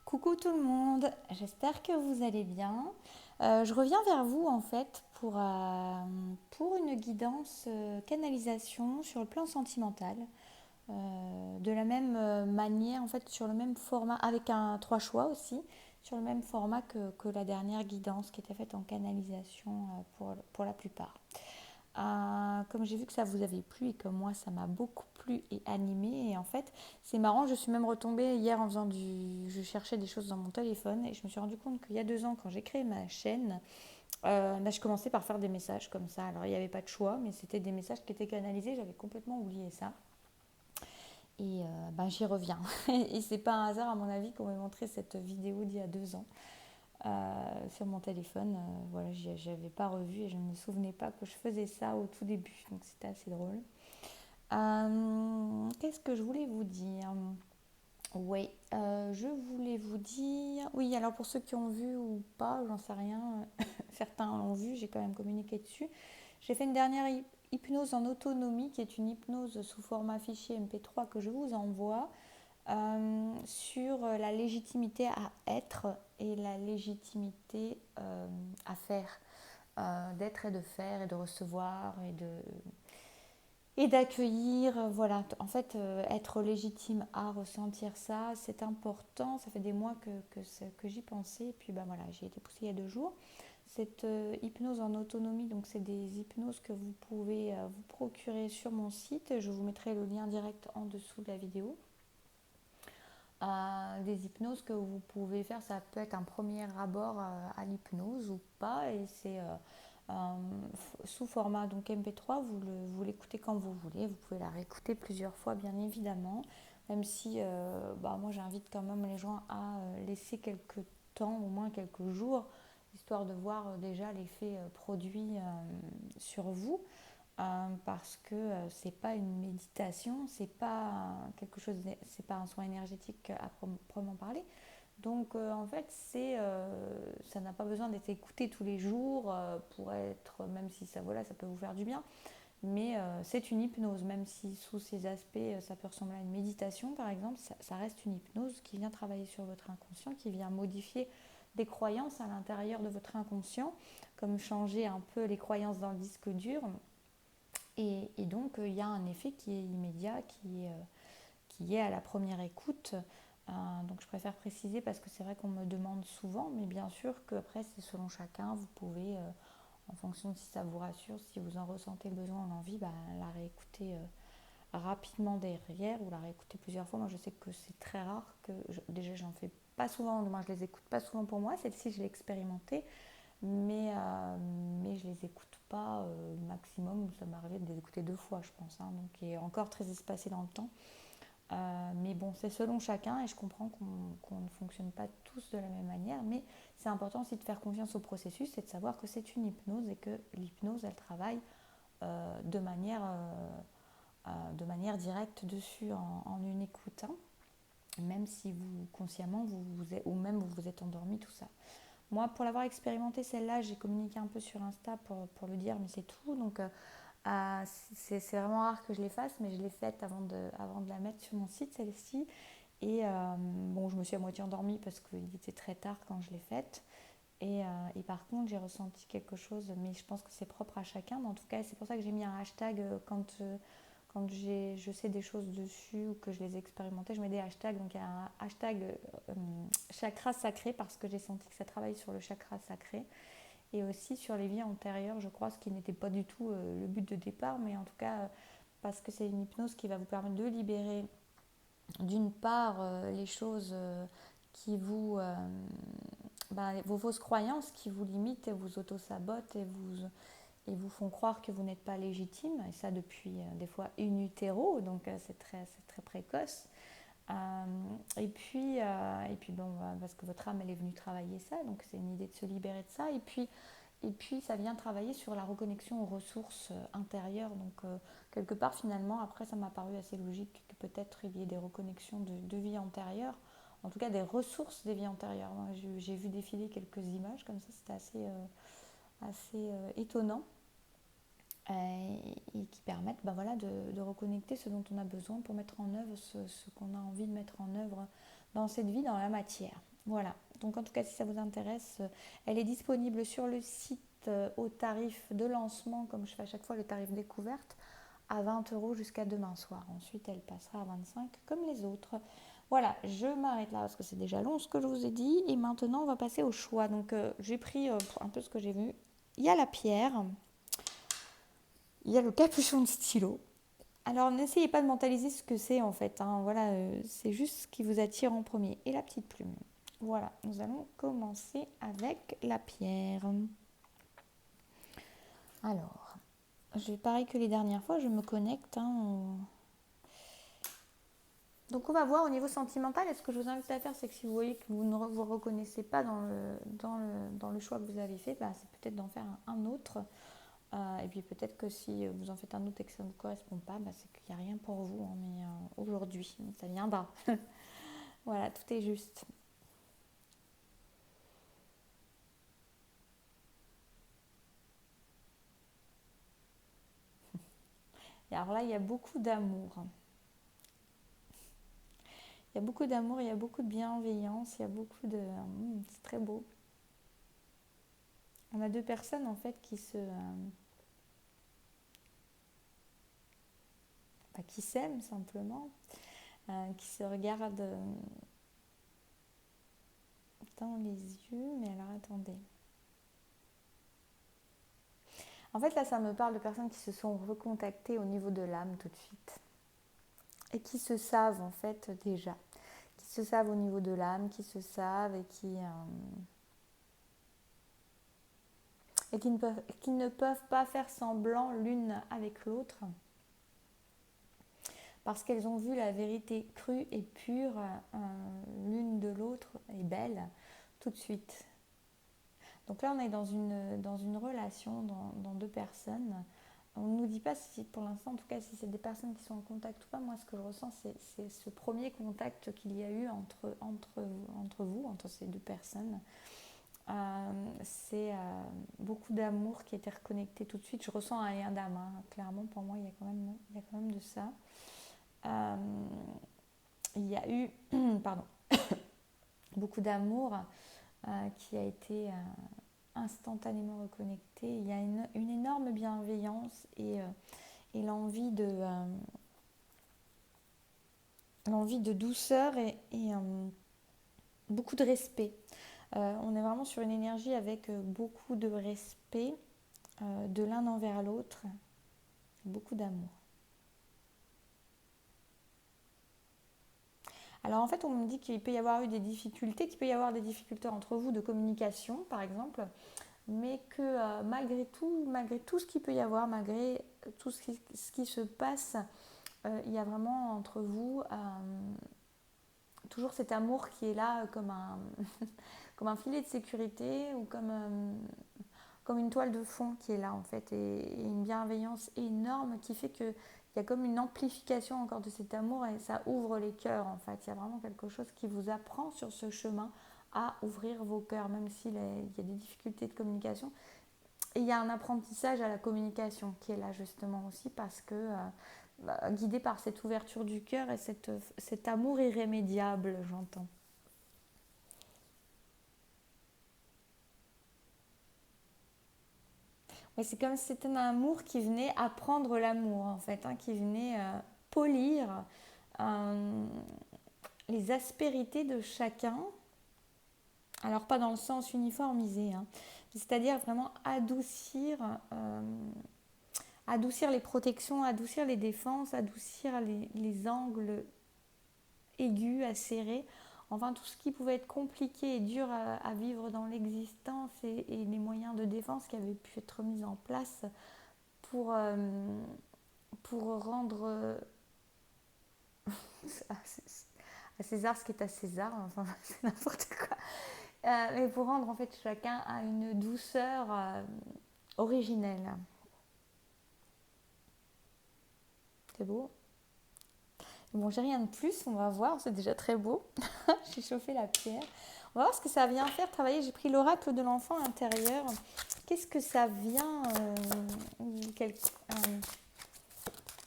Coucou tout le monde, j'espère que vous allez bien. Je reviens vers vous en fait pour une guidance canalisation sur le plan sentimental. De la même manière, en fait, sur le même format, avec un trois choix aussi, sur le même format que la dernière guidance qui était faite en canalisation pour la plupart. Comme j'ai vu que ça vous avait plu et que moi ça m'a beaucoup plu et animé, et en fait c'est marrant, je suis même retombée hier en faisant je cherchais des choses dans mon téléphone et je me suis rendu compte qu'il y a 2 ans quand j'ai créé ma chaîne, là, je commençais par faire des messages comme ça. Alors il n'y avait pas de choix, mais c'était des messages qui étaient canalisés, j'avais complètement oublié ça. Et j'y reviens. Et c'est pas un hasard à mon avis qu'on m'ait montré cette vidéo d'il y a 2 ans sur mon téléphone. Voilà, j'avais pas revu et je ne me souvenais pas que je faisais ça au tout début. Donc c'était assez drôle. Qu'est-ce que je voulais vous dire? Oui, je voulais vous dire. Oui, alors pour ceux qui ont vu ou pas, j'en sais rien. Certains l'ont vu, j'ai quand même communiqué dessus. J'ai fait une dernière hypnose en autonomie, qui est une hypnose sous format fichier MP3 que je vous envoie, sur la légitimité à être et la légitimité à faire, d'être et de faire et de recevoir et d'accueillir. Voilà, en fait, être légitime à ressentir ça, c'est important. Ça fait des mois que j'y pensais. Et puis voilà, j'ai été poussée il y a 2 jours. Cette hypnose en autonomie, donc c'est des hypnoses que vous pouvez vous procurer sur mon site. Je vous mettrai le lien direct en dessous de la vidéo. Des hypnoses que vous pouvez faire, ça peut être un premier abord à l'hypnose ou pas, et c'est sous format donc MP3, vous l'écoutez quand vous voulez, vous pouvez la réécouter plusieurs fois bien évidemment, même si moi j'invite quand même les gens à laisser quelques temps, au moins quelques jours, histoire de voir déjà l'effet produit sur vous. Parce que c'est pas une méditation, c'est pas quelque chose, c'est pas un soin énergétique à proprement parler. Donc en fait, ça n'a pas besoin d'être écouté tous les jours pour être, même si ça, voilà, ça peut vous faire du bien. Mais c'est une hypnose, même si sous ces aspects, ça peut ressembler à une méditation, par exemple, ça reste une hypnose qui vient travailler sur votre inconscient, qui vient modifier des croyances à l'intérieur de votre inconscient, comme changer un peu les croyances dans le disque dur. Et donc, il y a un effet qui est immédiat, qui est à la première écoute. Donc, je préfère préciser parce que c'est vrai qu'on me demande souvent, mais bien sûr qu'après, c'est selon chacun. Vous pouvez, en fonction de si ça vous rassure, si vous en ressentez le besoin ou l'envie, la réécouter rapidement derrière ou la réécouter plusieurs fois. Moi, je sais que c'est très rare déjà, j'en fais pas souvent, moi, je les écoute pas souvent pour moi. Celle-ci, je l'ai expérimentée. Mais je les écoute pas maximum, ça m'arrive de les écouter 2 fois je pense, hein, donc qui est encore très espacé dans le temps. Mais bon, c'est selon chacun et je comprends qu'on ne fonctionne pas tous de la même manière, mais c'est important aussi de faire confiance au processus et de savoir que c'est une hypnose et que l'hypnose elle travaille de manière directe dessus en une écoute, hein, même si vous consciemment ou même vous vous êtes endormi, tout ça. Moi, pour l'avoir expérimenté, celle-là, j'ai communiqué un peu sur Insta pour le dire, mais c'est tout. Donc, c'est vraiment rare que je les fasse, mais je l'ai faite avant de la mettre sur mon site, celle-ci. Et bon, je me suis à moitié endormie parce qu'il était très tard quand je l'ai faite. Et par contre, j'ai ressenti quelque chose, mais je pense que c'est propre à chacun. Mais en tout cas, c'est pour ça que j'ai mis un hashtag quand je sais des choses dessus ou que je les ai expérimentées, je mets des hashtags. Donc il y a un hashtag chakra sacré parce que j'ai senti que ça travaille sur le chakra sacré et aussi sur les vies antérieures, je crois, ce qui n'était pas du tout le but de départ, mais en tout cas parce que c'est une hypnose qui va vous permettre de libérer d'une part les choses qui vos fausses croyances qui vous limitent et vous auto-sabotent et vous font croire que vous n'êtes pas légitime, et ça depuis des fois in utero, donc c'est très précoce. Et puis bon, parce que votre âme elle est venue travailler ça, donc c'est une idée de se libérer de ça. Et puis ça vient travailler sur la reconnexion aux ressources intérieures. Donc quelque part finalement, après ça m'a paru assez logique que peut-être il y ait des reconnexions de vie antérieure, en tout cas des ressources des vies antérieures. Moi, j'ai vu défiler quelques images comme ça, c'était assez étonnant. Et qui permettent de reconnecter ce dont on a besoin pour mettre en œuvre ce qu'on a envie de mettre en œuvre dans cette vie, dans la matière. Voilà. Donc en tout cas, si ça vous intéresse, elle est disponible sur le site au tarif de lancement, comme je fais à chaque fois le tarif découverte, à 20 € jusqu'à demain soir. Ensuite, elle passera à 25 comme les autres. Voilà, je m'arrête là parce que c'est déjà long ce que je vous ai dit. Et maintenant, on va passer au choix. Donc j'ai pris un peu ce que j'ai vu. Il y a la pierre, il y a le capuchon de stylo. Alors n'essayez pas de mentaliser ce que c'est en fait, hein. Voilà, c'est juste ce qui vous attire en premier. Et la petite plume. Voilà, nous allons commencer avec la pierre. Alors, je vais pareil que les dernières fois, je me connecte, hein. Donc on va voir au niveau sentimental. Et ce que je vous invite à faire, c'est que si vous voyez que vous ne vous reconnaissez pas dans le choix que vous avez fait, bah, c'est peut-être d'en faire un autre. Et puis peut-être que si vous en faites un autre et que ça ne vous correspond pas, bah, c'est qu'il n'y a rien pour vous, hein. Mais aujourd'hui, ça viendra. Voilà, tout est juste. Et alors là, il y a beaucoup d'amour. Il y a beaucoup d'amour, il y a beaucoup de bienveillance, il y a beaucoup de... c'est très beau. On a deux personnes en fait qui s'aiment simplement, qui se regardent dans les yeux. Mais alors attendez. En fait là, ça me parle de personnes qui se sont recontactées au niveau de l'âme tout de suite. Et qui se savent en fait déjà. Qui se savent au niveau de l'âme, qui se savent et qui ne peuvent pas faire semblant l'une avec l'autre. Parce qu'elles ont vu la vérité crue et pure l'une de l'autre et belle tout de suite. Donc là, on est dans une relation, dans deux personnes. On ne nous dit pas si, pour l'instant, en tout cas, si c'est des personnes qui sont en contact ou pas. Moi, ce que je ressens, c'est ce premier contact qu'il y a eu entre vous, entre ces deux personnes. C'est beaucoup d'amour qui a été reconnecté tout de suite. Je ressens un lien d'âme, hein. Clairement, pour moi, il y a quand même de ça. Il y a eu pardon, beaucoup d'amour qui a été instantanément reconnecté. Il y a une énorme bienveillance et l'envie de douceur et beaucoup de respect. On est vraiment sur une énergie avec beaucoup de respect de l'un envers l'autre, beaucoup d'amour. Alors en fait, on me dit qu'il peut y avoir eu des difficultés, qu'il peut y avoir des difficultés entre vous de communication, par exemple, mais que malgré tout ce qu'il peut y avoir, malgré tout ce qui se passe, il y a vraiment entre vous toujours cet amour qui est là comme un filet de sécurité ou comme une toile de fond qui est là en fait, et une bienveillance énorme qui fait que il y a comme une amplification encore de cet amour et ça ouvre les cœurs en fait. Il y a vraiment quelque chose qui vous apprend sur ce chemin à ouvrir vos cœurs, même s'il y a des difficultés de communication. Et il y a un apprentissage à la communication qui est là justement aussi parce que guidé par cette ouverture du cœur et cet amour irrémédiable, j'entends. Mais c'est comme si c'était un amour qui venait apprendre l'amour en fait, hein, qui venait polir euh, les aspérités de chacun. Alors pas dans le sens uniformisé, hein, c'est-à-dire vraiment adoucir les protections, adoucir les défenses, adoucir les angles aigus, acérés, enfin tout ce qui pouvait être compliqué et dur à vivre dans l'existence et les moyens de défense qui avaient pu être mis en place pour, euh, pour rendre à César ce qui est à César, enfin c'est n'importe quoi, mais pour rendre en fait chacun à une douceur originelle. C'est beau. Bon, j'ai rien de plus, on va voir, c'est déjà très beau. J'ai chauffé la pierre. On va voir ce que ça vient faire travailler. J'ai pris l'oracle de l'enfant intérieur. Qu'est-ce que ça vient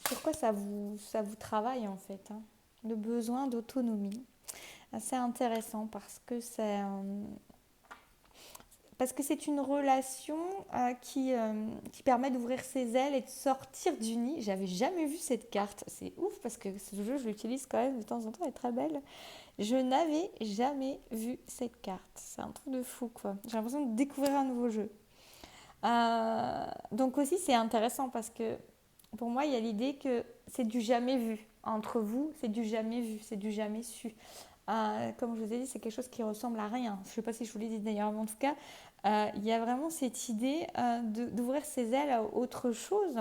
sur quoi ça vous travaille en fait, hein, le besoin d'autonomie. assez intéressant parce que c'est une relation qui permet d'ouvrir ses ailes et de sortir du nid. J'avais jamais vu cette carte. C'est ouf parce que ce jeu, je l'utilise quand même de temps en temps, elle est très belle. Je n'avais jamais vu cette carte. C'est un truc de fou, quoi. J'ai l'impression de découvrir un nouveau jeu. Donc aussi, c'est intéressant parce que pour moi, il y a l'idée que c'est du jamais vu. Entre vous, c'est du jamais vu, c'est du jamais su. Comme je vous ai dit, c'est quelque chose qui ressemble à rien. Je ne sais pas si je vous l'ai dit d'ailleurs, mais en tout cas, il y a vraiment cette idée d'ouvrir ses ailes à autre chose.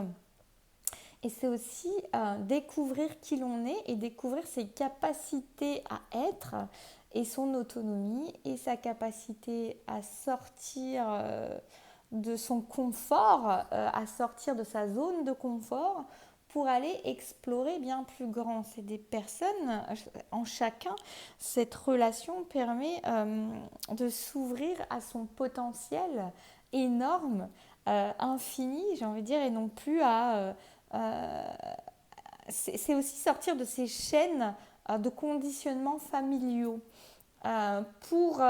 Et c'est aussi découvrir qui l'on est et découvrir ses capacités à être et son autonomie et sa capacité à sortir de son confort, à sortir de sa zone de confort pour aller explorer bien plus grand. C'est des personnes, en chacun, cette relation permet de s'ouvrir à son potentiel énorme, infini, j'ai envie de dire, et non plus à c'est aussi sortir de ces chaînes de conditionnement familiaux pour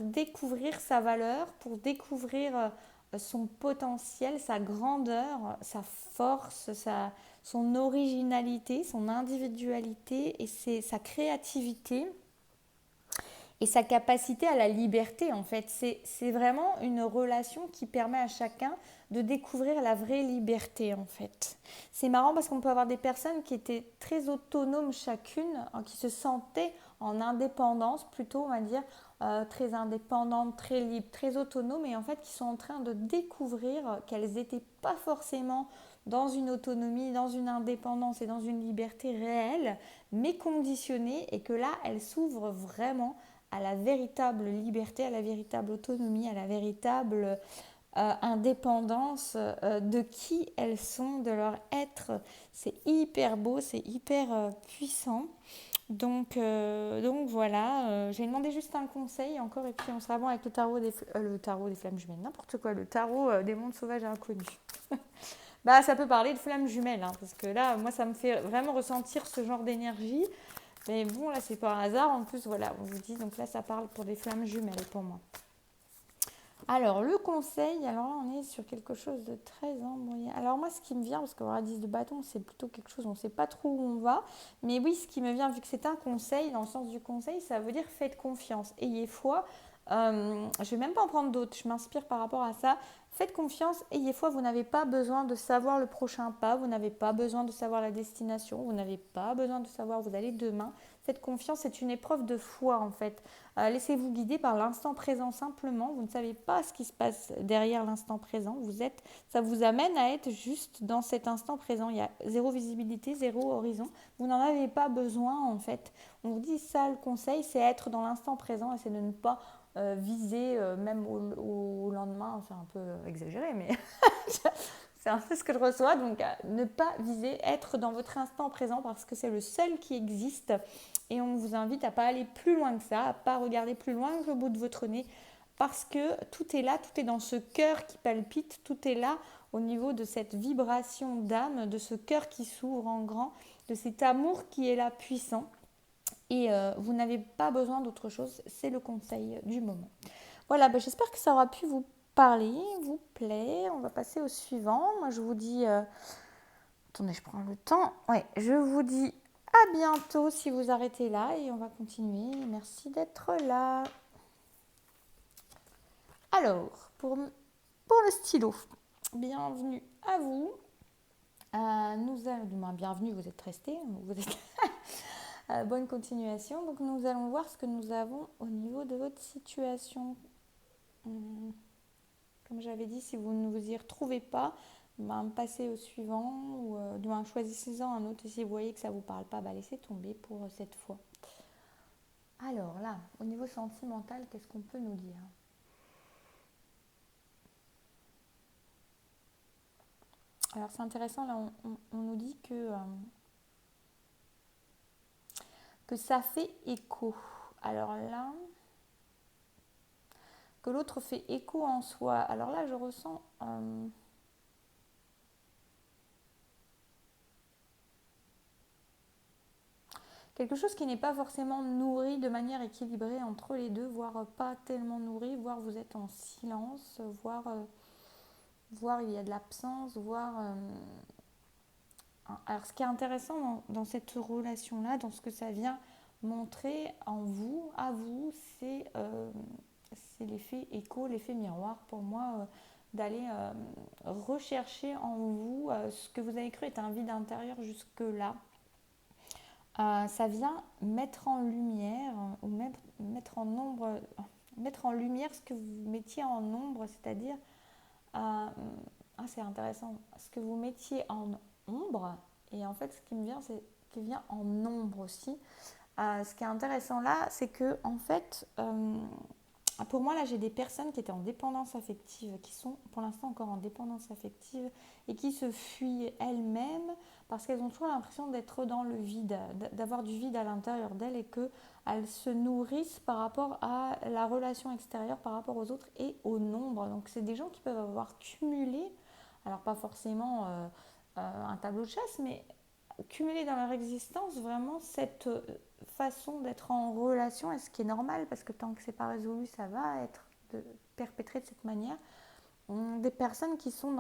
découvrir sa valeur, pour découvrir son potentiel, sa grandeur, sa force, son originalité, son individualité et sa créativité et sa capacité à la liberté en fait. C'est vraiment une relation qui permet à chacun de découvrir la vraie liberté en fait. C'est marrant parce qu'on peut avoir des personnes qui étaient très autonomes chacune, qui se sentaient en indépendance plutôt on va dire, très indépendantes, très libres, très autonomes et en fait qui sont en train de découvrir qu'elles n'étaient pas forcément dans une autonomie, dans une indépendance et dans une liberté réelle, mais conditionnées et que là elles s'ouvrent vraiment à la véritable liberté, à la véritable autonomie, à la véritable indépendance de qui elles sont, de leur être. C'est hyper beau, c'est hyper puissant. Donc voilà, j'ai demandé juste un conseil encore et puis on sera bon avec le tarot des flammes jumelles, n'importe quoi, le tarot des mondes sauvages et inconnus. Bah ça peut parler de flammes jumelles, hein, parce que là, moi ça me fait vraiment ressentir ce genre d'énergie. Mais bon, là, c'est par hasard. En plus, voilà, on vous dit, donc là, ça parle pour des flammes jumelles pour moi. Alors, le conseil, alors là, on est sur quelque chose de très en moyen. Alors, moi, ce qui me vient, parce qu'on aura 10 de bâton, c'est plutôt quelque chose, on ne sait pas trop où on va. Mais oui, ce qui me vient, vu que c'est un conseil, dans le sens du conseil, ça veut dire faites confiance, ayez foi. Je ne vais même pas en prendre d'autres, je m'inspire par rapport à ça. Faites confiance, ayez foi, vous n'avez pas besoin de savoir le prochain pas, vous n'avez pas besoin de savoir la destination, vous n'avez pas besoin de savoir où vous allez demain. Faites confiance, c'est une épreuve de foi en fait. Laissez-vous guider par l'instant présent simplement. Vous ne savez pas ce qui se passe derrière l'instant présent. Ça vous amène à être juste dans cet instant présent. Il y a zéro visibilité, zéro horizon. Vous n'en avez pas besoin en fait. On vous dit ça, le conseil, c'est être dans l'instant présent et c'est de ne pas viser même au lendemain. C'est un peu exagéré, mais c'est un peu ce que je reçois. Donc, ne pas viser, être dans votre instant présent parce que c'est le seul qui existe. Et on vous invite à ne pas aller plus loin que ça, à ne pas regarder plus loin que le bout de votre nez. Parce que tout est là, tout est dans ce cœur qui palpite, tout est là au niveau de cette vibration d'âme, de ce cœur qui s'ouvre en grand, de cet amour qui est là puissant. Et vous n'avez pas besoin d'autre chose, c'est le conseil du moment. Voilà, ben j'espère que ça aura pu vous parler, vous plaît. On va passer au suivant. Moi, je vous dis... Attendez, je prends le temps. Ouais, je vous dis à bientôt si vous arrêtez là et on va continuer. Merci d'être là. Alors, pour le stylo, bienvenue à vous. Du moins, bienvenue, vous êtes restés. Vous êtes bonne continuation. Donc, nous allons voir ce que nous avons au niveau de votre situation. Comme j'avais dit, si vous ne vous y retrouvez pas, passez au suivant ou choisissez-en un autre. Et si vous voyez que ça ne vous parle pas, laissez tomber pour cette fois. Alors là, au niveau sentimental, qu'est-ce qu'on peut nous dire ? Alors c'est intéressant, là on nous dit que ça fait écho. Alors là, que l'autre fait écho en soi. Alors là je ressens... quelque chose qui n'est pas forcément nourri de manière équilibrée entre les deux, voire pas tellement nourri, voire vous êtes en silence, voire il y a de l'absence, Alors ce qui est intéressant dans cette relation-là, dans ce que ça vient montrer en vous, à vous, c'est l'effet écho, l'effet miroir pour moi, d'aller rechercher en vous ce que vous avez cru être un vide intérieur jusque-là. Ça vient mettre en lumière ou mettre en ombre, mettre en lumière ce que vous mettiez en ombre, c'est-à-dire, c'est intéressant, ce que vous mettiez en ombre, et en fait ce qui me vient, c'est qui vient en ombre aussi. Ce qui est intéressant là, c'est que en fait, pour moi là, j'ai des personnes qui étaient en dépendance affective, qui sont pour l'instant encore en dépendance affective et qui se fuient elles-mêmes parce qu'elles ont toujours l'impression d'être dans le vide, d'avoir du vide à l'intérieur d'elles et qu'elles se nourrissent par rapport à la relation extérieure, par rapport aux autres et au nombre. Donc c'est des gens qui peuvent avoir cumulé, alors pas forcément un tableau de chasse, mais cumuler dans leur existence vraiment cette façon d'être en relation, et ce qui est normal parce que tant que c'est pas résolu, ça va être perpétré de cette manière. Des personnes qui sont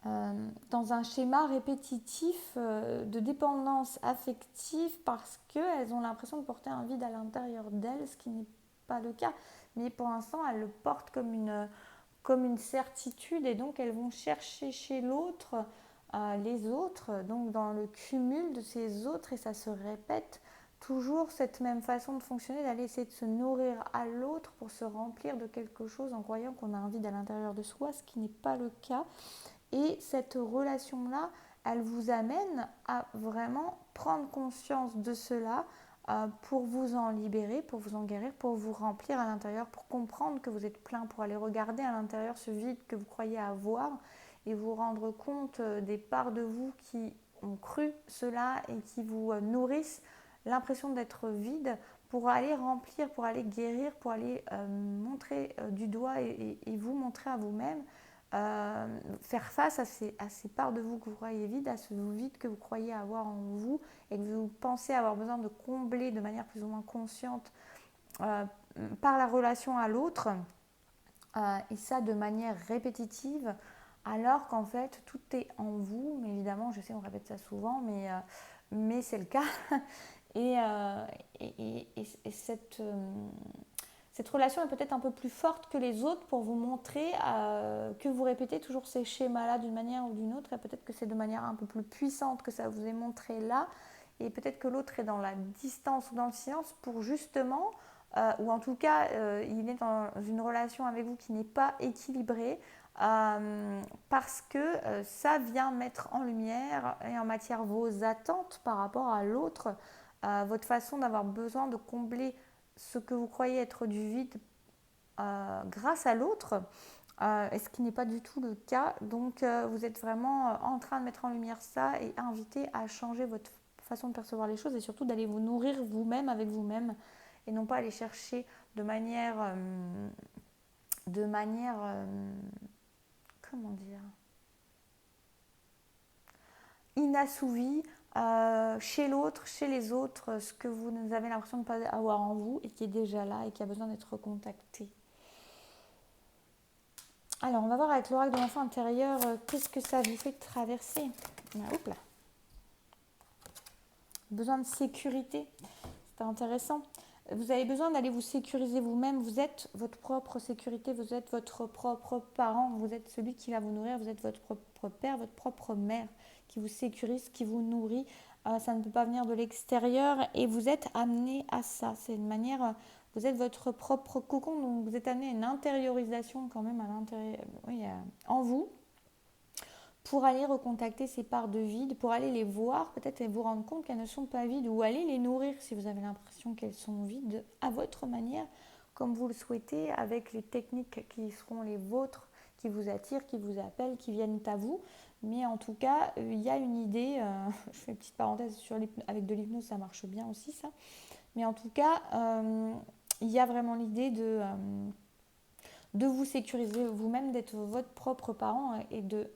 dans un schéma répétitif de dépendance affective parce qu'elles ont l'impression de porter un vide à l'intérieur d'elles, ce qui n'est pas le cas. Mais pour l'instant, elles le portent comme une certitude et donc elles vont chercher chez l'autre les autres, donc dans le cumul de ces autres, et ça se répète toujours cette même façon de fonctionner, d'aller essayer de se nourrir à l'autre pour se remplir de quelque chose en croyant qu'on a un vide à l'intérieur de soi, ce qui n'est pas le cas. Et cette relation-là, elle vous amène à vraiment prendre conscience de cela pour vous en libérer, pour vous en guérir, pour vous remplir à l'intérieur, pour comprendre que vous êtes plein, pour aller regarder à l'intérieur ce vide que vous croyez avoir et vous rendre compte des parts de vous qui ont cru cela et qui vous nourrissent l'impression d'être vide, pour aller remplir, pour aller guérir, pour aller montrer du doigt et vous montrer à vous-même, faire face à ces parts de vous que vous croyez vides, à ce vide que vous croyez avoir en vous et que vous pensez avoir besoin de combler de manière plus ou moins consciente par la relation à l'autre, et ça de manière répétitive, alors qu'en fait tout est en vous. Mais évidemment, je sais, on répète ça souvent, mais c'est le cas. et, euh, et cette relation est peut-être un peu plus forte que les autres pour vous montrer que vous répétez toujours ces schémas-là d'une manière ou d'une autre, et peut-être que c'est de manière un peu plus puissante que ça vous est montré là, et peut-être que l'autre est dans la distance ou dans le silence pour justement, ou en tout cas il est dans une relation avec vous qui n'est pas équilibrée, parce que ça vient mettre en lumière et en matière vos attentes par rapport à l'autre, votre façon d'avoir besoin de combler ce que vous croyez être du vide grâce à l'autre, et ce qui n'est pas du tout le cas. Donc vous êtes vraiment en train de mettre en lumière ça et invité à changer votre façon de percevoir les choses et surtout d'aller vous nourrir vous-même avec vous-même et non pas aller chercher de manière comment dire, inassouvie chez l'autre, chez les autres, ce que vous avez l'impression de ne pas avoir en vous et qui est déjà là et qui a besoin d'être recontacté. Alors, on va voir avec l'oracle de l'enfant intérieur, qu'est-ce que ça vous fait traverser. Hop là. Besoin de sécurité, c'est intéressant. Vous avez besoin d'aller vous sécuriser vous-même. Vous êtes votre propre sécurité, vous êtes votre propre parent, vous êtes celui qui va vous nourrir, vous êtes votre propre père, votre propre mère, qui vous sécurise, qui vous nourrit. Ça ne peut pas venir de l'extérieur et vous êtes amené à ça. C'est une manière, vous êtes votre propre cocon, donc vous êtes amené à une intériorisation quand même à l'intérieur, oui, en vous, pour aller recontacter ces parts de vide, pour aller les voir peut-être et vous rendre compte qu'elles ne sont pas vides, ou aller les nourrir si vous avez l'impression qu'elles sont vides à votre manière, comme vous le souhaitez, avec les techniques qui seront les vôtres, qui vous attirent, qui vous appellent, qui viennent à vous. Mais en tout cas, il y a une idée, je fais une petite parenthèse avec de l'hypnose, ça marche bien aussi ça, mais en tout cas, il y a vraiment l'idée de vous sécuriser vous-même, d'être votre propre parent et de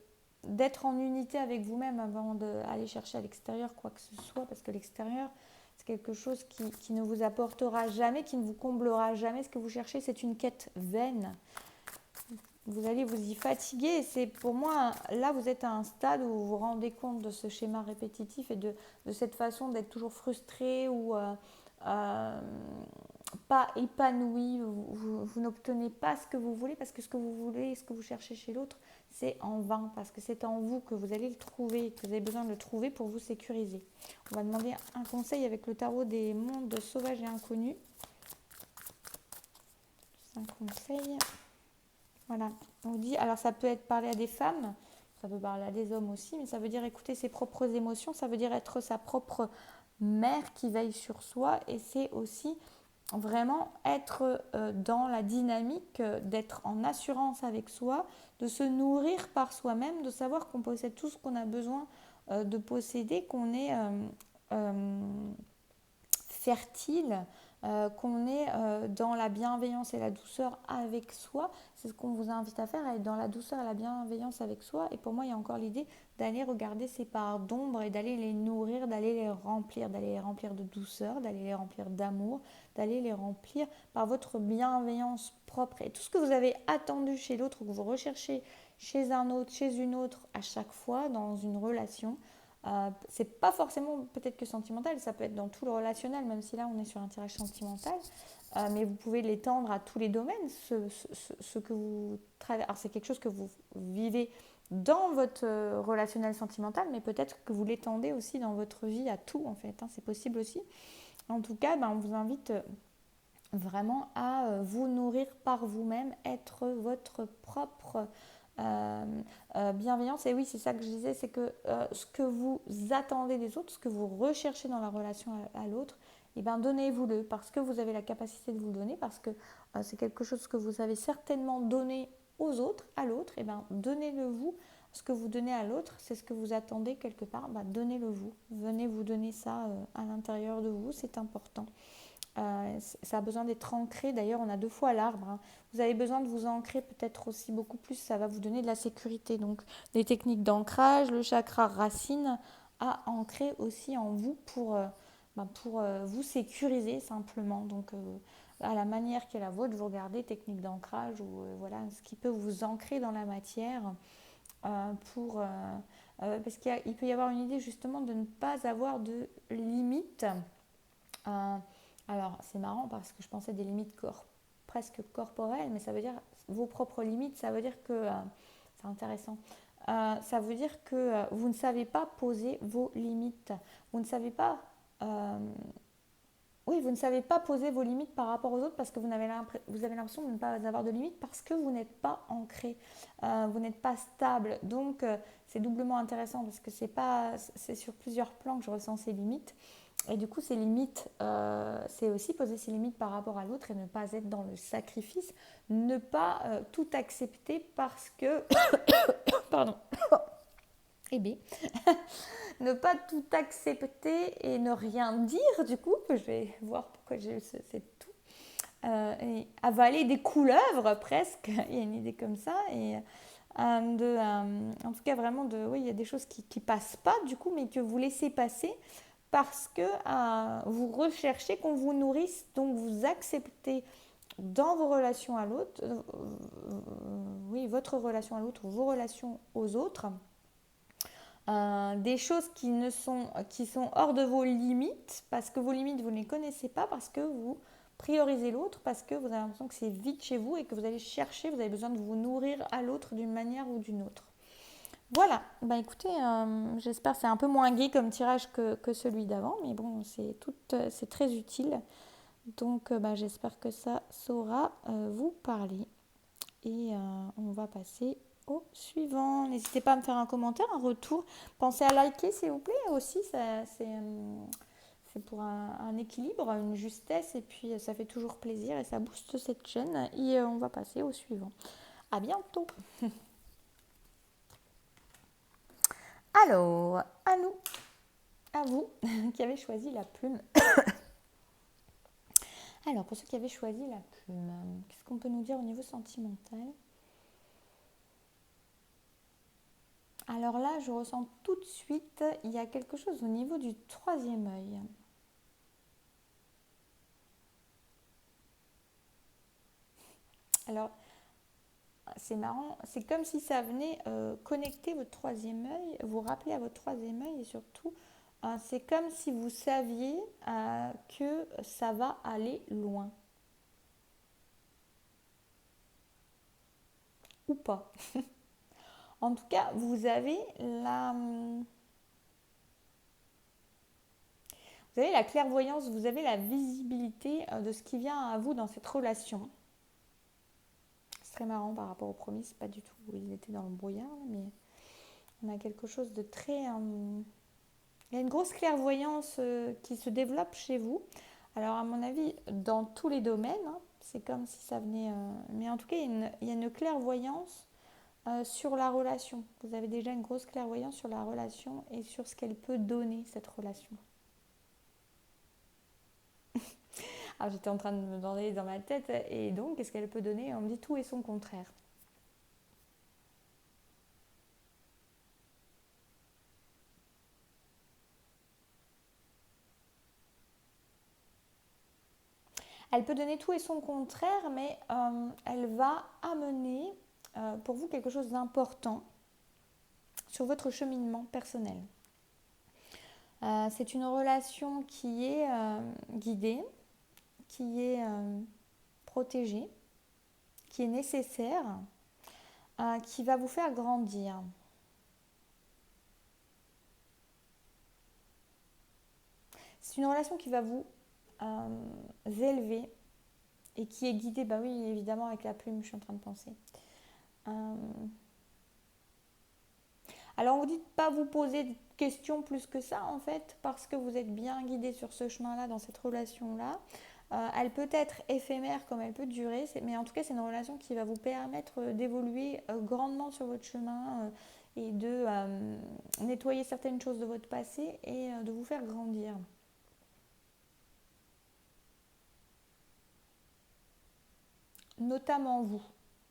d'être en unité avec vous-même avant d'aller chercher à l'extérieur quoi que ce soit, parce que l'extérieur, c'est quelque chose qui ne vous apportera jamais, qui ne vous comblera jamais. Ce que vous cherchez, c'est une quête vaine. Vous allez vous y fatiguer. C'est pour moi, là, vous êtes à un stade où vous vous rendez compte de ce schéma répétitif et de cette façon d'être toujours frustré ou pas épanoui. Vous n'obtenez pas ce que vous voulez parce que ce que vous voulez, ce que vous cherchez chez l'autre, c'est en vain parce que c'est en vous que vous allez le trouver, que vous avez besoin de le trouver pour vous sécuriser. On va demander un conseil avec le tarot des mondes sauvages et inconnus. C'est un conseil. Voilà, on dit, alors ça peut être parler à des femmes, ça peut parler à des hommes aussi, mais ça veut dire écouter ses propres émotions, ça veut dire être sa propre mère qui veille sur soi et c'est aussi vraiment être dans la dynamique d'être en assurance avec soi, de se nourrir par soi-même, de savoir qu'on possède tout ce qu'on a besoin de posséder, qu'on est fertile, qu'on est dans la bienveillance et la douceur avec soi. C'est ce qu'on vous invite à faire, à être dans la douceur et la bienveillance avec soi. Et pour moi, il y a encore l'idée d'aller regarder ces parts d'ombre et d'aller les nourrir, d'aller les remplir de douceur, d'aller les remplir d'amour, d'aller les remplir par votre bienveillance propre. Et tout ce que vous avez attendu chez l'autre, que vous recherchez chez un autre, chez une autre, à chaque fois dans une relation, c'est pas forcément peut-être que sentimental, ça peut être dans tout le relationnel, même si là on est sur un tirage sentimental, mais vous pouvez l'étendre à tous les domaines, ce que vous traversez. Alors c'est quelque chose que vous vivez dans votre relationnel sentimental, mais peut-être que vous l'étendez aussi dans votre vie à tout en fait, hein, c'est possible aussi. En tout cas, on vous invite vraiment à vous nourrir par vous-même, être votre propre bienveillance. Et oui, c'est ça que je disais, c'est que ce que vous attendez des autres, ce que vous recherchez dans la relation à l'autre, et donnez-vous-le parce que vous avez la capacité de vous le donner, parce que c'est quelque chose que vous avez certainement donné aux autres, à l'autre, et donnez-le vous. Ce que vous donnez à l'autre, c'est ce que vous attendez quelque part, donnez-le vous. Venez vous donner ça à l'intérieur de vous, c'est important. Ça a besoin d'être ancré. D'ailleurs, on a 2 fois l'arbre. Hein. Vous avez besoin de vous ancrer peut-être aussi beaucoup plus. Ça va vous donner de la sécurité. Donc, des techniques d'ancrage, le chakra racine à ancrer aussi en vous pour vous sécuriser simplement. Donc, à la manière qui est la vôtre, vous regardez technique d'ancrage ou voilà ce qui peut vous ancrer dans la matière parce qu'il peut y avoir une idée justement de ne pas avoir de limites. Alors, c'est marrant parce que je pensais des limites presque corporelles, mais ça veut dire vos propres limites, ça veut dire que, c'est intéressant, ça veut dire que vous ne savez pas poser vos limites. Vous ne savez pas, oui, vous ne savez pas poser vos limites par rapport aux autres parce que vous avez l'impression de ne pas avoir de limites parce que vous n'êtes pas ancré, vous n'êtes pas stable. Donc, c'est doublement intéressant parce que c'est sur plusieurs plans que je ressens ces limites. Et du coup, ces limites, c'est aussi poser ses limites par rapport à l'autre et ne pas être dans le sacrifice, ne pas tout accepter parce que... Pardon. Eh bien, ne pas tout accepter et ne rien dire, du coup, que je vais voir pourquoi j'ai eu cette tout. Et avaler des couleuvres presque, il y a une idée comme ça. Et en tout cas, vraiment, oui, il y a des choses qui ne passent pas, du coup, mais que vous laissez passer parce que vous recherchez qu'on vous nourrisse, donc vous acceptez dans vos relations à l'autre, oui, votre relation à l'autre, vos relations aux autres, des choses qui sont hors de vos limites, parce que vos limites, vous ne les connaissez pas, parce que vous priorisez l'autre, parce que vous avez l'impression que c'est vide chez vous et que vous allez chercher, vous avez besoin de vous nourrir à l'autre d'une manière ou d'une autre. Voilà, écoutez, j'espère que c'est un peu moins gai comme tirage que celui d'avant, mais bon, c'est très utile. Donc j'espère que ça saura vous parler. Et on va passer au suivant. N'hésitez pas à me faire un commentaire, un retour. Pensez à liker s'il vous plaît aussi, c'est pour un équilibre, une justesse, et puis ça fait toujours plaisir et ça booste cette chaîne. Et on va passer au suivant. À bientôt. Alors, à vous qui avez choisi la plume. Alors, pour ceux qui avaient choisi la plume, qu'est-ce qu'on peut nous dire au niveau sentimental ? Alors là, je ressens tout de suite, il y a quelque chose au niveau du troisième œil. Alors, c'est marrant, c'est comme si ça venait connecter votre troisième œil, vous rappeler à votre troisième œil et surtout, c'est comme si vous saviez que ça va aller loin. Ou pas. En tout cas, vous avez la clairvoyance, vous avez la visibilité de ce qui vient à vous dans cette relation. C'est très marrant par rapport au premier, c'est pas du tout où il était dans le brouillard, mais on a quelque chose de très... il y a une grosse clairvoyance qui se développe chez vous. Alors à mon avis, dans tous les domaines, hein, c'est comme si ça venait... mais en tout cas, il y a une clairvoyance sur la relation. Vous avez déjà une grosse clairvoyance sur la relation et sur ce qu'elle peut donner, cette relation. Alors j'étais en train de me demander dans ma tête, et donc, qu'est-ce qu'elle peut donner? On me dit tout et son contraire. Elle peut donner tout et son contraire, mais elle va amener pour vous quelque chose d'important sur votre cheminement personnel. C'est une relation qui est guidée, qui est protégée, qui est nécessaire, qui va vous faire grandir. C'est une relation qui va vous élever et qui est guidée, bah oui, évidemment, avec la plume, je suis en train de penser. Euh, alors, on vous dit de ne pas vous poser de questions plus que ça, en fait, parce que vous êtes bien guidé sur ce chemin-là, dans cette relation-là. Elle peut être éphémère comme elle peut durer, mais en tout cas, c'est une relation qui va vous permettre d'évoluer grandement sur votre chemin et de nettoyer certaines choses de votre passé et de vous faire grandir. Notamment vous.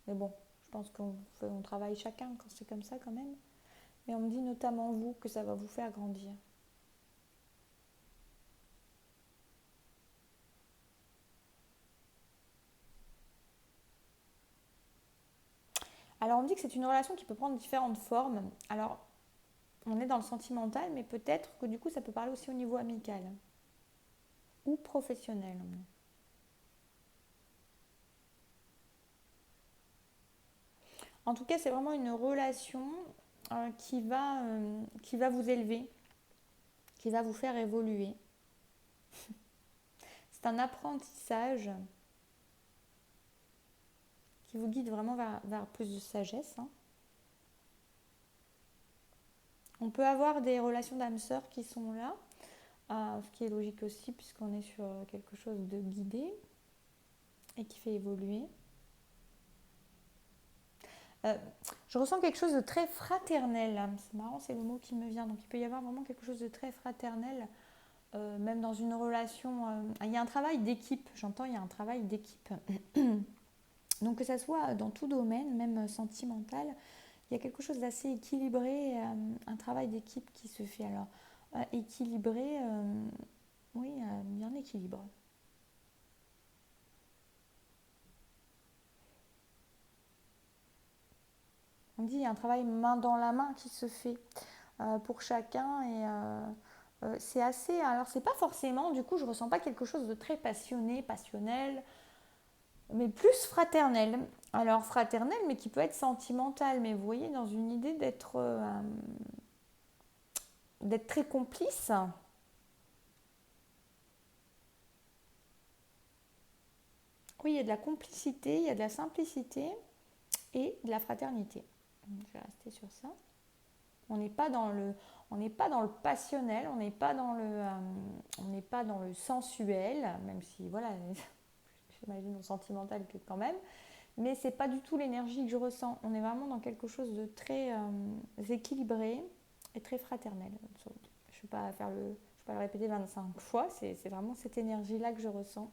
Mais bon, je pense qu'on travaille chacun quand c'est comme ça quand même. Mais on me dit notamment vous que ça va vous faire grandir. Alors on me dit que c'est une relation qui peut prendre différentes formes. Alors on est dans le sentimental, mais peut-être que du coup ça peut parler aussi au niveau amical ou professionnel. En tout cas, c'est vraiment une relation qui va vous élever, qui va vous faire évoluer. C'est un apprentissage qui vous guide vraiment vers plus de sagesse, hein. On peut avoir des relations d'âme sœur qui sont là, ce qui est logique aussi puisqu'on est sur quelque chose de guidé et qui fait évoluer. Euh, je ressens quelque chose de très fraternel. C'est marrant, c'est le mot qui me vient. Donc il peut y avoir vraiment quelque chose de très fraternel, même dans une relation. Il y a un travail d'équipe, j'entends, il y a un travail d'équipe. Donc que ça soit dans tout domaine, même sentimental, il y a quelque chose d'assez équilibré, un travail d'équipe qui se fait. Alors équilibré, oui, bien équilibre. On dit qu'il y a un travail main dans la main qui se fait pour chacun et c'est assez. Alors c'est pas forcément, du coup, je ressens pas quelque chose de très passionné, passionnel, mais plus fraternel. Alors fraternel, mais qui peut être sentimental. Mais vous voyez, dans une idée d'être très complice. Oui, il y a de la complicité, il y a de la simplicité et de la fraternité. Je vais rester sur ça. On n'est pas dans le, on n'est pas dans le passionnel, on n'est pas dans le sensuel, même si voilà, j'imagine au sentimental que quand même. Mais c'est pas du tout l'énergie que je ressens. On est vraiment dans quelque chose de très équilibré et très fraternel. Je ne vais pas faire je vais pas le répéter 25 fois. C'est vraiment cette énergie-là que je ressens.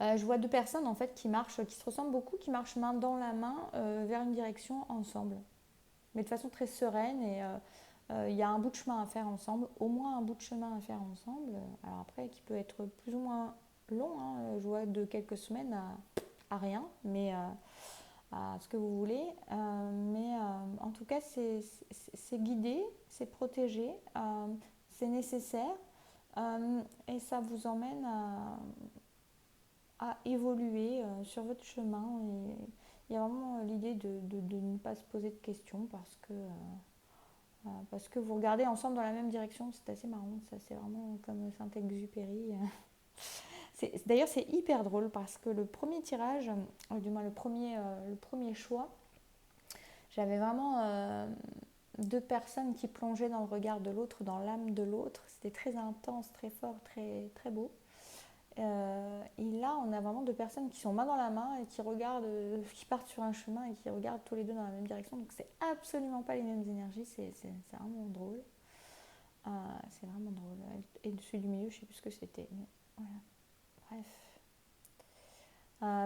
Je vois deux personnes en fait qui marchent, qui se ressemblent beaucoup, qui marchent main dans la main vers une direction ensemble. mais de façon très sereine. Et il y a un bout de chemin à faire ensemble, au moins un bout de chemin à faire ensemble. Alors après, qui peut être plus ou moins long, hein, je vois de quelques semaines à rien, mais à ce que vous voulez. Mais en tout cas, c'est guidé, c'est protégé, c'est nécessaire. Et ça vous emmène à évoluer sur votre chemin. Et il y a vraiment l'idée de ne pas se poser de questions parce que vous regardez ensemble dans la même direction. C'est assez marrant, ça, c'est vraiment comme Saint-Exupéry. D'ailleurs, c'est hyper drôle parce que le premier tirage, du moins le premier choix, j'avais vraiment deux personnes qui plongeaient dans le regard de l'autre, dans l'âme de l'autre. C'était très intense, très fort, très, très beau. Et là, on a vraiment deux personnes qui sont main dans la main et qui regardent, qui partent sur un chemin et qui regardent tous les deux dans la même direction. Donc, c'est absolument pas les mêmes énergies. C'est vraiment drôle. C'est vraiment drôle. Et celui du milieu, je sais plus ce que c'était. Mais voilà. Bref.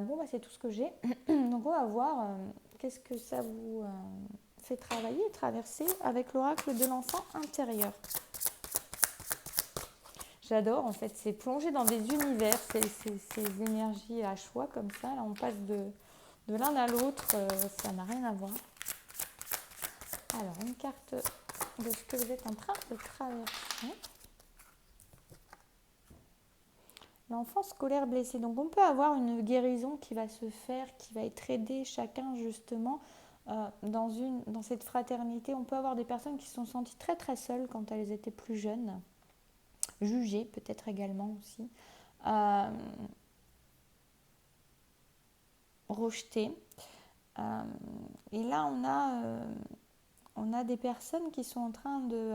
Bon, bah, c'est tout ce que j'ai. Donc, on va voir qu'est-ce que ça vous fait travailler, traverser avec l'oracle de l'enfant intérieur. J'adore, en fait, c'est plonger dans des univers, ces énergies à choix comme ça. Là, on passe de l'un à l'autre, ça n'a rien à voir. Alors, une carte de ce que vous êtes en train de traverser. L'enfant scolaire blessé. Donc, on peut avoir une guérison qui va se faire, qui va être aidée chacun justement dans cette fraternité. On peut avoir des personnes qui se sont senties très très seules quand elles étaient plus jeunes, jugées peut-être également aussi. Rejeté. Et là, on a des personnes qui sont en train de...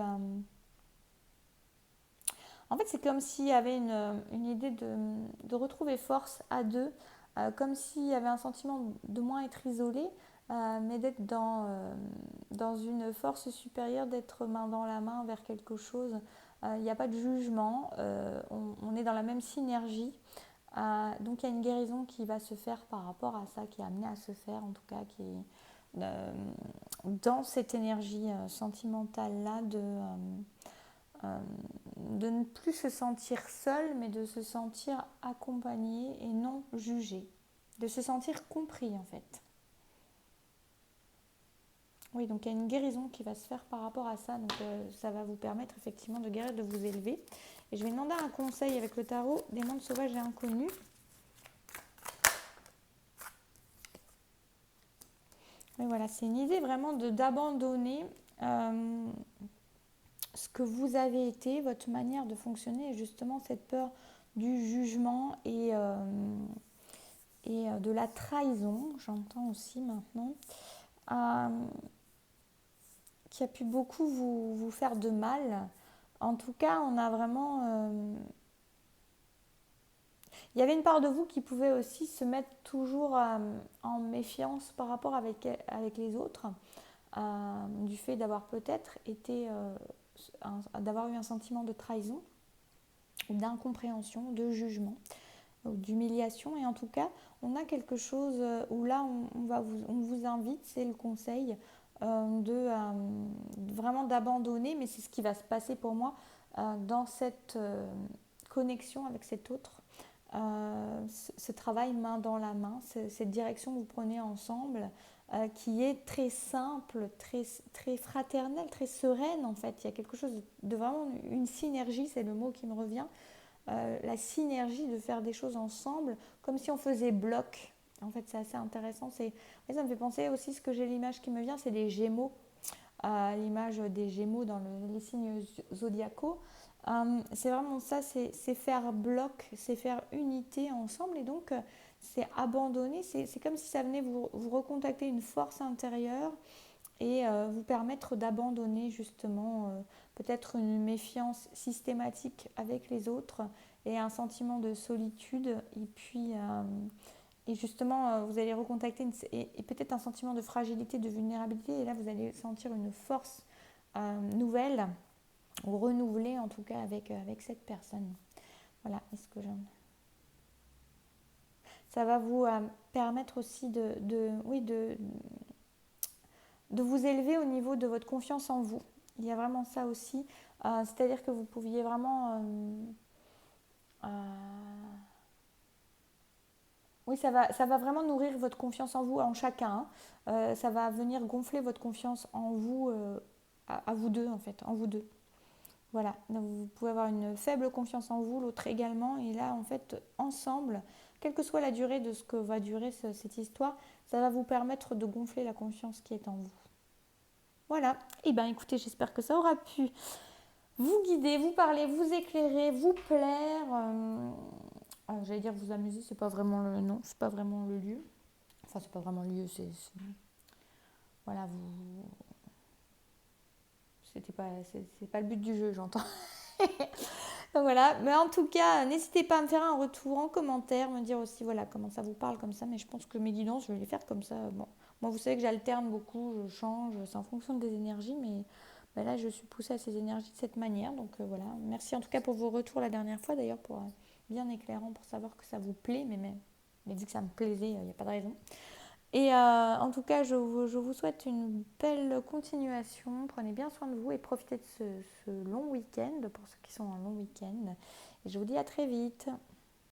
En fait, c'est comme s'il y avait une idée de retrouver force à deux, comme s'il y avait un sentiment de moins être isolé, mais d'être dans une force supérieure, d'être main dans la main vers quelque chose. Il n'y a pas de jugement, on est dans la même synergie. Donc il y a une guérison qui va se faire par rapport à ça, qui est amenée à se faire en tout cas, qui est dans cette énergie sentimentale-là de ne plus se sentir seul, mais de se sentir accompagné et non jugé, de se sentir compris en fait. Oui, donc il y a une guérison qui va se faire par rapport à ça, donc ça va vous permettre effectivement de guérir, de vous élever. Et je vais demander un conseil avec le tarot des mondes sauvages et inconnus. Mais voilà, c'est une idée vraiment d'abandonner ce que vous avez été, votre manière de fonctionner, et justement cette peur du jugement et de la trahison, j'entends aussi maintenant, qui a pu beaucoup vous faire de mal. En tout cas, on a vraiment... il y avait une part de vous qui pouvait aussi se mettre toujours en méfiance par rapport avec les autres, du fait d'avoir peut-être été... d'avoir eu un sentiment de trahison, ou d'incompréhension, de jugement, ou d'humiliation. Et en tout cas, on a quelque chose où là, on vous invite, c'est le conseil, vraiment d'abandonner, mais c'est ce qui va se passer pour moi dans cette connexion avec cet autre. Ce travail main dans la main, cette direction que vous prenez ensemble, qui est très simple, très, très fraternelle, très sereine en fait. Il y a quelque chose de vraiment une synergie, c'est le mot qui me revient. La synergie de faire des choses ensemble, comme si on faisait bloc. En fait, c'est assez intéressant. Ça me fait penser aussi, ce que j'ai l'image qui me vient, c'est les Gémeaux, l'image des Gémeaux dans les signes zodiacaux. C'est vraiment ça, c'est faire bloc, c'est faire unité ensemble, et donc c'est abandonner, c'est comme si ça venait vous recontacter une force intérieure et vous permettre d'abandonner justement peut-être une méfiance systématique avec les autres et un sentiment de solitude, et puis et justement vous allez recontacter et peut-être un sentiment de fragilité, de vulnérabilité, et là vous allez sentir une force nouvelle ou renouvelée en tout cas avec cette personne. Voilà, est-ce que ça va vous permettre aussi oui, de vous élever au niveau de votre confiance en vous. Il y a vraiment ça aussi. C'est-à-dire que vous pouviez vraiment... euh, oui, ça va vraiment nourrir votre confiance en vous, en chacun. Ça va venir gonfler votre confiance en vous, à vous deux, en fait, en vous deux. Voilà, donc vous pouvez avoir une faible confiance en vous, l'autre également, et là, en fait, ensemble, quelle que soit la durée de ce que va durer cette histoire, ça va vous permettre de gonfler la confiance qui est en vous. Voilà, et bien écoutez, j'espère que ça aura pu vous guider, vous parler, vous éclairer, vous plaire. J'allais dire vous amuser, c'est pas vraiment le non, c'est pas vraiment le lieu. Enfin, c'est pas vraiment le lieu, voilà, vous c'est pas le but du jeu, j'entends. Donc voilà, mais en tout cas, n'hésitez pas à me faire un retour en commentaire, me dire aussi voilà comment ça vous parle comme ça, mais je pense que mes guidances, je vais les faire comme ça. Bon, moi vous savez que j'alterne beaucoup, je change, c'est en fonction des énergies, mais là je suis poussée à ces énergies de cette manière, donc voilà. Merci en tout cas pour vos retours la dernière fois d'ailleurs, pour bien éclairant, pour savoir que ça vous plaît, mais vu que ça me plaisait, il n'y a pas de raison. Et en tout cas, je vous souhaite une belle continuation. Prenez bien soin de vous et profitez de ce long week-end pour ceux qui sont en long week-end. Et je vous dis à très vite.